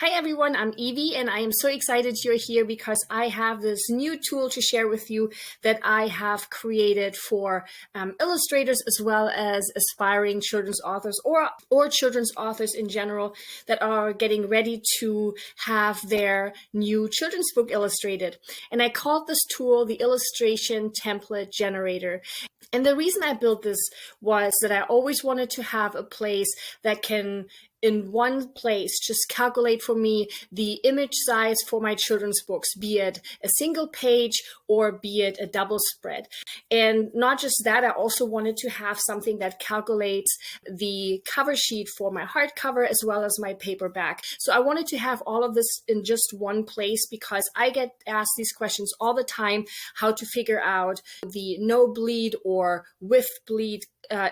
Hi everyone, I'm Evie and I am so excited you're here because I have this new tool to share with you that I have created for illustrators as well as aspiring children's authors or children's authors in general that are getting ready to have their new children's book illustrated. And I called this tool the Illustration Template Generator. And the reason I built this was that I always wanted to have a place that can in one place just calculate for me the image size for my children's books, be it a single page or be it a double spread. And not just that, I also wanted to have something that calculates the cover sheet for my hardcover as well as my paperback. So I wanted to have all of this in just one place because I get asked these questions all the time, how to figure out the no bleed or with bleed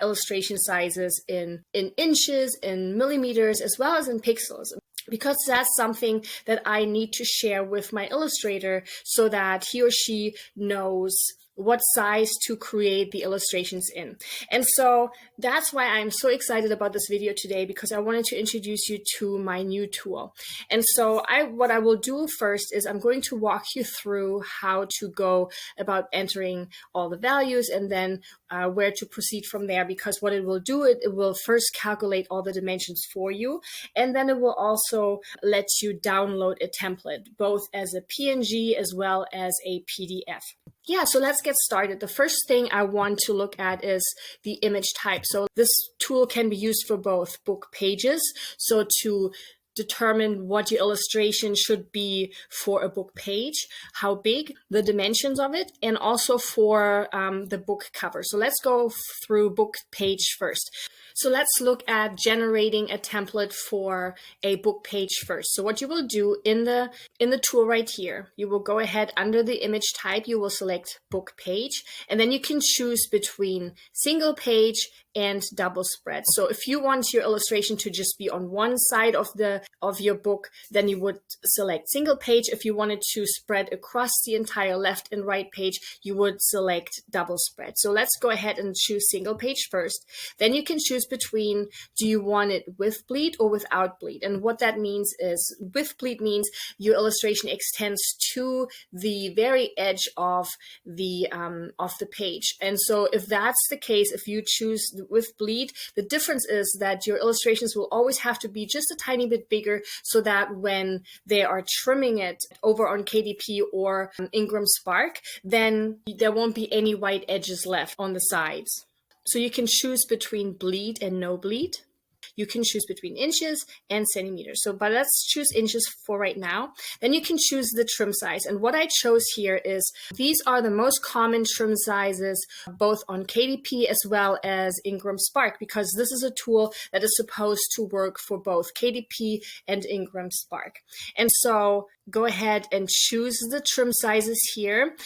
illustration sizes in inches, in millimeters, as well as in pixels, because that's something that I need to share with my illustrator so that he or she knows what size to create the illustrations in. And so that's why I'm so excited about this video today, because I wanted to introduce you to my new tool. And so what I will do first is I'm going to walk you through how to go about entering all the values and then where to proceed from there, because what it will do, it will first calculate all the dimensions for you, and then it will also let you download a template, both as a PNG as well as a PDF. Yeah, so let's get started. The first thing I want to look at is the image type. So this tool can be used for both book pages, so to determine what your illustration should be for a book page, how big, the dimensions of it, and also for the book cover. So let's go through book page first. So let's look at generating a template for a book page first. So what you will do in the tool right here, you will go ahead under the image type, you will select book page, and then you can choose between single page and double spread. So if you want your illustration to just be on one side of your book, then you would select single page. If you wanted to spread across the entire left and right page, you would select double spread. So let's go ahead and choose single page first. Then you can choose between, do you want it with bleed or without bleed? And what that means is, with bleed means your illustration extends to the very edge of the page. And so if that's the case, if you choose with bleed, the difference is that your illustrations will always have to be just a tiny bit bigger, so that when they are trimming it over on KDP or Ingram Spark, then there won't be any white edges left on the sides. So you can choose between bleed and no bleed. You can choose between inches and centimeters. But let's choose inches for right now. Then you can choose the trim size. And what I chose here is, these are the most common trim sizes, both on KDP as well as Ingram Spark, because this is a tool that is supposed to work for both KDP and Ingram Spark. And so go ahead and choose the trim sizes here.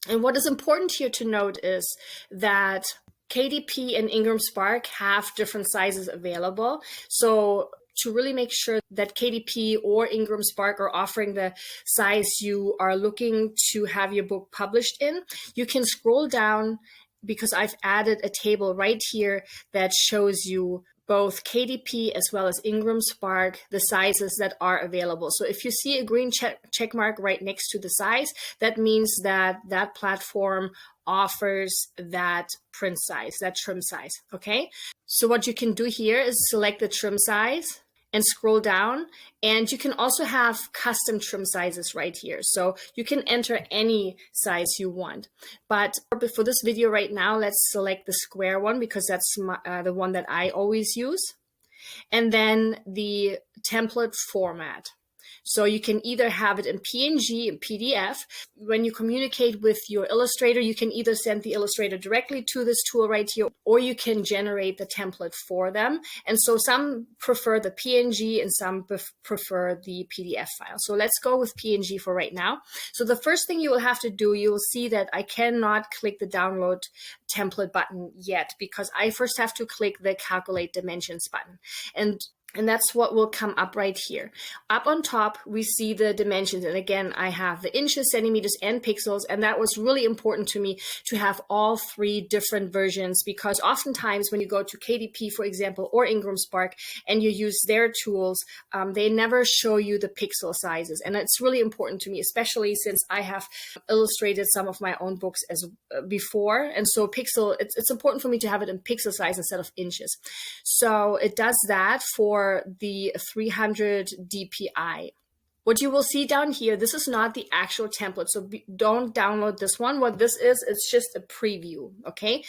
And what is important here to note is that KDP and Ingram Spark have different sizes available. So to really make sure that KDP or Ingram Spark are offering the size you are looking to have your book published in, you can scroll down, because I've added a table right here that shows you both KDP as well as Ingram Spark, the sizes that are available. So if you see a green check mark right next to the size, that means that that platform offers that print size, that trim size, okay? So what you can do here is select the trim size and scroll down, and you can also have custom trim sizes right here. So you can enter any size you want. But for this video right now, let's select the square one, because that's the one that I always use. And then the template format. So you can either have it in PNG and PDF. When you communicate with your illustrator, you can either send the illustrator directly to this tool right here, or you can generate the template for them. And so some prefer the PNG and some prefer the PDF file. So let's go with PNG for right now. So the first thing you will have to do, you will see that I cannot click the download template button yet, because I first have to click the calculate dimensions button. And And that's what will come up right here. Up on top, we see the dimensions. And again, I have the inches, centimeters, and pixels. And that was really important to me to have all three different versions, because oftentimes when you go to KDP, for example, or Ingram Spark, and you use their tools, they never show you the pixel sizes. And it's really important to me, especially since I have illustrated some of my own books as before. And so it's important for me to have it in pixel size instead of inches. So it does that for the 300 DPI. What you will see down here, this is not the actual template, so don't download this one. What this is, it's just a preview, okay?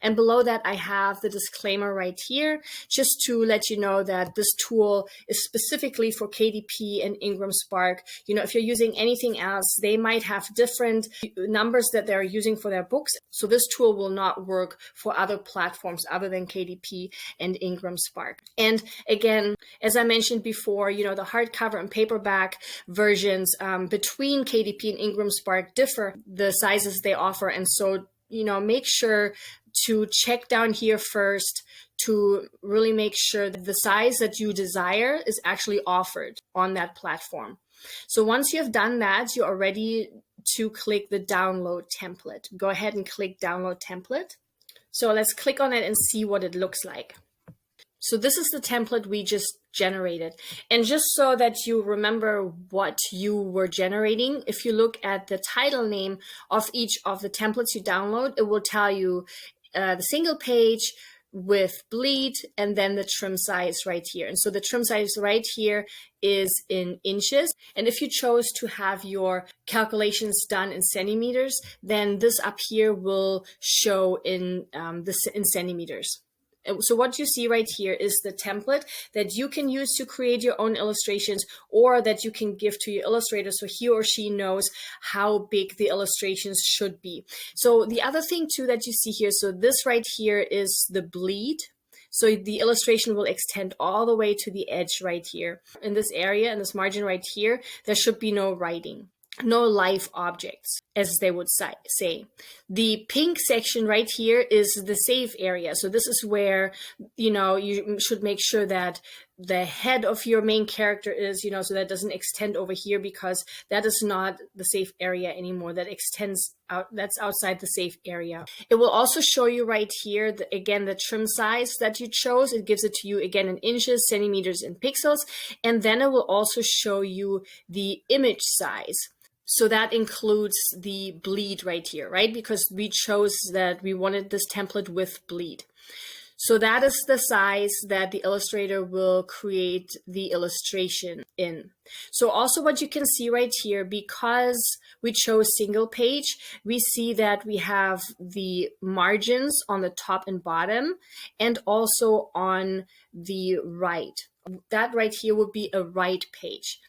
And below that, I have the disclaimer right here, just to let you know that this tool is specifically for KDP and Ingram Spark. You know, if you're using anything else, they might have different numbers that they're using for their books. So this tool will not work for other platforms other than KDP and Ingram Spark. And again, as I mentioned before, you know, the hardcover and paperback versions between KDP and Ingram Spark differ the sizes they offer. And so, you know, make sure to check down here first to really make sure that the size that you desire is actually offered on that platform. So once you have done that, you are ready to click the download template. Go ahead and click download template. So let's click on it and see what it looks like. So this is the template we just generated. And just so that you remember what you were generating, if you look at the title name of each of the templates you download, it will tell you the single page with bleed and then the trim size right here. And so the trim size right here is in inches. And if you chose to have your calculations done in centimeters, then this up here will show in centimeters. So what you see right here is the template that you can use to create your own illustrations, or that you can give to your illustrator so he or she knows how big the illustrations should be. So the other thing too that you see here, so this right here is the bleed. So the illustration will extend all the way to the edge right here. In this area, in this margin right here, there should be no writing. No live objects, as they would say. The pink section right here is the save area. So this is where, you know, you should make sure that the head of your main character is, you know, so that doesn't extend over here, because that is not the safe area anymore. That extends out, that's outside the safe area. It will also show you right here, again, the trim size that you chose. It gives it to you again in inches, centimeters, and pixels. And then it will also show you the image size. So that includes the bleed right here, right? Because we chose that we wanted this template with bleed. So that is the size that the illustrator will create the illustration in. So also what you can see right here, because we chose single page, we see that we have the margins on the top and bottom, and also on the right. That right here would be a right page.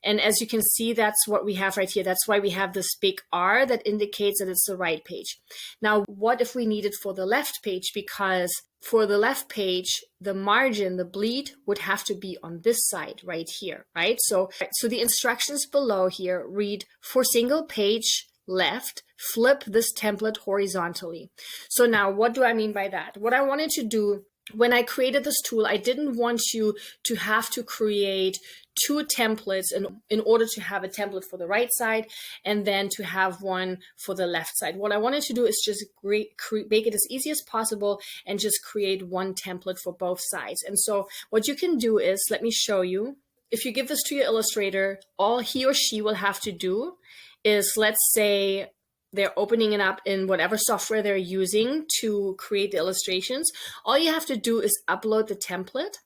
And as you can see, that's what we have right here. That's why we have this big R that indicates that it's the right page. Now, what if we need it for the left page? Because for the left page, the margin, the bleed, would have to be on this side right here, right? So the instructions below here read, for single page left, flip this template horizontally. So now, what do I mean by that? What I wanted to do when I created this tool, I didn't want you to have to create two templates in order to have a template for the right side and then to have one for the left side. What I wanted to do is just make it as easy as possible and just create one template for both sides. And so what you can do is, let me show you. If you give this to your illustrator, all he or she will have to do is, let's say, they're opening it up in whatever software they're using to create the illustrations. All you have to do is upload the template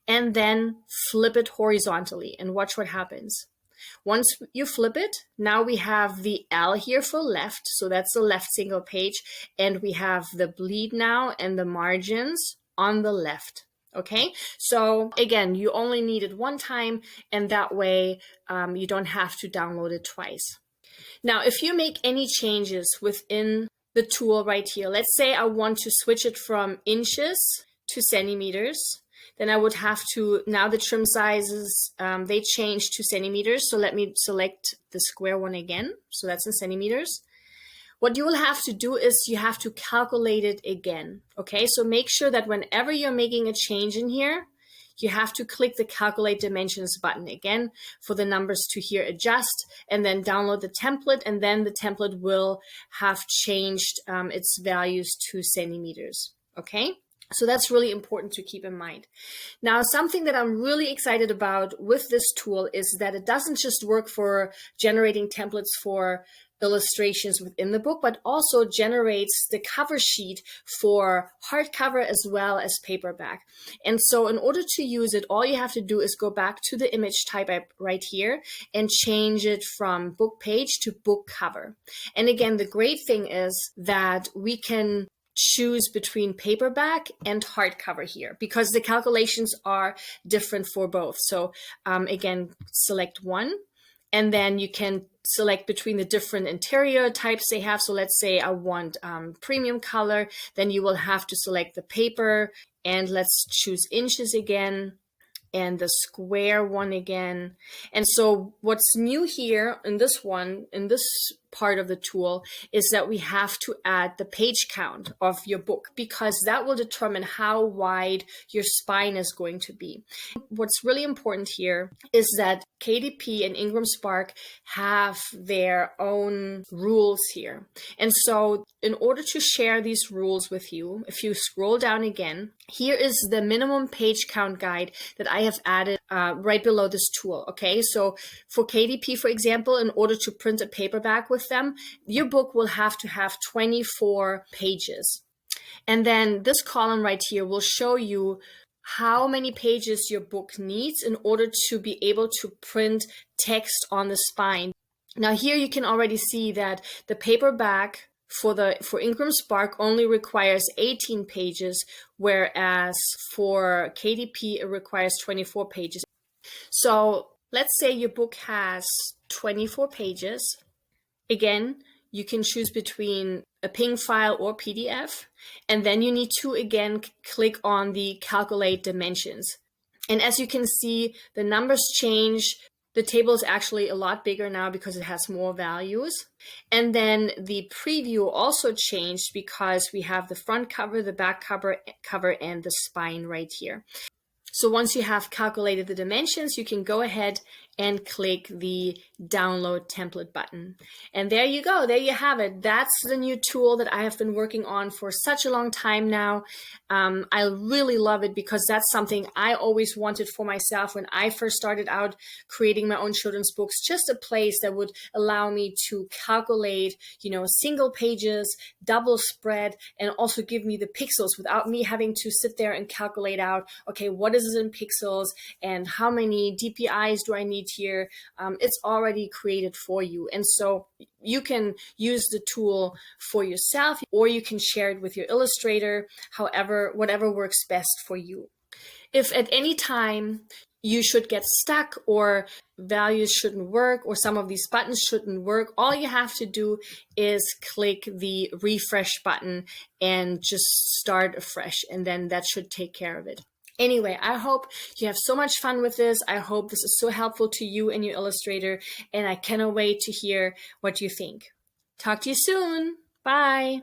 and then flip it horizontally and watch what happens. Once you flip it, now we have the L here for left. So that's the left single page. And we have the bleed now and the margins on the left. Okay, so again, you only need it one time, and that way you don't have to download it twice. Now, if you make any changes within the tool right here, let's say I want to switch it from inches to centimeters, then I would have to, now the trim sizes, they change to centimeters. So let me select the square one again. So that's in centimeters. What you will have to do is you have to calculate it again. Okay, so make sure that whenever you're making a change in here, you have to click the Calculate Dimensions button again for the numbers to here adjust, and then download the template, and then the template will have changed its values to centimeters. Okay? So that's really important to keep in mind. Now, something that I'm really excited about with this tool is that it doesn't just work for generating templates for illustrations within the book, but also generates the cover sheet for hardcover as well as paperback. And so in order to use it, all you have to do is go back to the image type right here and change it from book page to book cover. And again, the great thing is that we can choose between paperback and hardcover here because the calculations are different for both. So again, select one, and then you can select between the different interior types they have. So let's say I want premium color, then you will have to select the paper, and let's choose inches again, and the square one again. And so what's new here in this one, in this part of the tool, is that we have to add the page count of your book, because that will determine how wide your spine is going to be. What's really important here is that KDP and Ingram Spark have their own rules here. And so in order to share these rules with you, if you scroll down again, here is the minimum page count guide that I have added right below this tool. Okay, so for KDP, for example, in order to print a paperback with them, your book will have to have 24 pages. And then this column right here will show you how many pages your book needs in order to be able to print text on the spine. Now here you can already see that the paperback for Ingram Spark only requires 18 pages, whereas for KDP it requires 24 pages. So let's say your book has 24 pages. Again, you can choose between a PNG file or PDF, and then you need to again click on the Calculate Dimensions. And as you can see, the numbers change. The table is actually a lot bigger now because it has more values. And then the preview also changed because we have the front cover, the back cover, and the spine right here. So once you have calculated the dimensions, you can go ahead and click the download template button. And there you go, there you have it. That's the new tool that I have been working on for such a long time now. I really love it because that's something I always wanted for myself when I first started out creating my own children's books, just a place that would allow me to calculate, single pages, double spread, and also give me the pixels without me having to sit there and calculate out, okay, what is it in pixels and how many DPIs do I need here? It's already created for you. And so you can use the tool for yourself, or you can share it with your illustrator, whatever works best for you. If at any time you should get stuck or values shouldn't work or some of these buttons shouldn't work, all you have to do is click the refresh button and just start afresh, and then that should take care of it. Anyway, I hope you have so much fun with this. I hope this is so helpful to you and your illustrator, and I cannot wait to hear what you think. Talk to you soon. Bye.